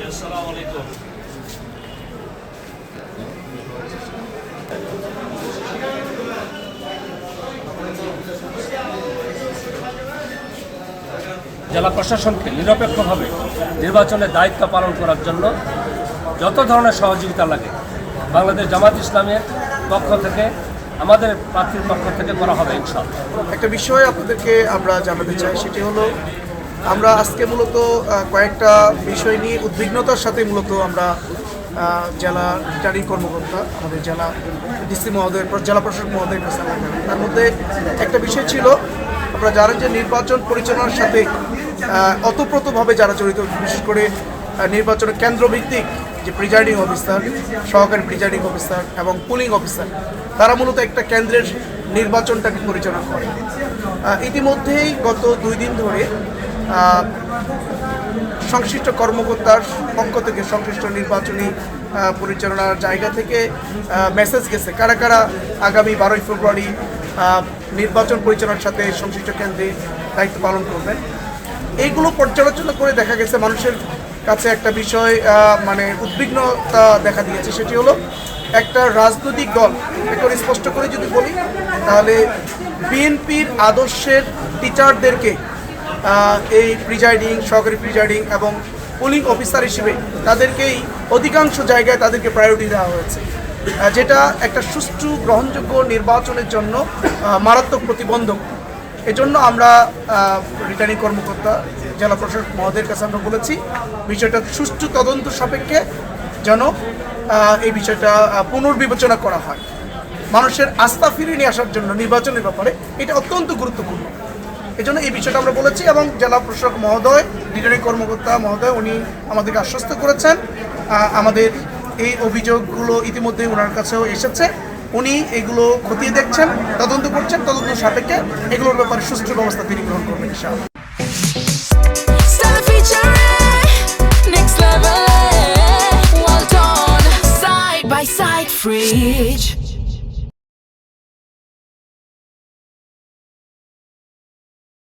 আসসালামু আলাইকুম। জেলা প্রশাসনকে নিরপেক্ষভাবে নির্বাচনের দায়িত্ব পালন করার জন্য যত ধরনের সহযোগিতা লাগে বাংলাদেশ জামাত ইসলামের পক্ষ থেকে, আমাদের প্রার্থীর পক্ষ থেকে করা হবে ইনশাআল্লাহ। একটা বিষয় আপনাদেরকে আমরা জানাতে চাই, সেটি হলো আমরা আজকে মূলত কয়েকটা বিষয় নিয়ে উদ্বিগ্নতার সাথে মূলত আমরা জেলা রিটার্নিং কর্মকর্তা, আমাদের জেলা ডিসি মহোদয়, জেলা প্রশাসক মহোদয়ের কাছে তার মধ্যে একটা বিষয় ছিল, আমরা জানেন যে নির্বাচন পরিচালনার সাথে অতপ্রতভাবে যারা জড়িত, বিশেষ করে নির্বাচনের কেন্দ্রভিত্তিক যে প্রিজাইডিং অফিসার, সহকারী প্রিজাইডিং অফিসার এবং পুলিং অফিসার, তারা মূলত একটা কেন্দ্রের নির্বাচনটাকে পরিচালনা করে। ইতিমধ্যেই গত 2 দিন ধরে সংশ্লিষ্ট কর্মকর্তার পক্ষ থেকে, সংশ্লিষ্ট নির্বাচনী পরিচালনার জায়গা থেকে মেসেজ গেছে কারা কারা আগামী 12ই ফেব্রুয়ারি নির্বাচন পরিচালনার সাথে সংশ্লিষ্ট কেন্দ্রে দায়িত্ব পালন করবেন। এইগুলো পর্যালোচনা করে দেখা গেছে মানুষের কাছে একটা বিষয় মানে উদ্বিগ্নতা দেখা দিয়েছে, সেটি হলো একটা রাজনৈতিক দল, একটু স্পষ্ট করে যদি বলি তাহলে বিএনপির আদর্শের টিচারদেরকে এই প্রিজাইডিং, সহকারী প্রিজাইডিং এবং পুলিং অফিসার হিসেবে তাদেরকেই অধিকাংশ জায়গায় তাদেরকে প্রায়োরিটি দেওয়া হয়েছে, যেটা একটা সুষ্ঠু গ্রহণযোগ্য নির্বাচনের জন্য মারাত্মক প্রতিবন্ধক। এজন্য আমরা রিটার্নিং কর্মকর্তা, জেলা প্রশাসক মহোদয়ের কাছে আমরা বলেছি বিষয়টা সুষ্ঠু তদন্ত সাপেক্ষে যেন এই বিষয়টা পুনর্বিবেচনা করা হয়। মানুষের আস্থা ফিরিয়ে নিয়ে আসার জন্য নির্বাচনের ব্যাপারে এটা অত্যন্ত গুরুত্বপূর্ণ। এজন্য এই বিষয়টা আমরা বলেছি এবং জেলা প্রশাসক মহোদয়, রিটার্নিং কর্মকর্তা মহোদয় উনি আমাদেরকে আশ্বস্ত করেছেন আমাদের এই অভিযোগগুলো ইতিমধ্যে ওনার কাছেও এসেছে, উনি এগুলো খতিয়ে দেখছেন, তদন্ত করছেন, তদন্ত সাপেক্ষে এগুলোর ব্যাপারে সুষ্ঠু ব্যবস্থা তিনি গ্রহণ করবেন ইনশাআল্লাহ। Next level, well done, side by side fridge.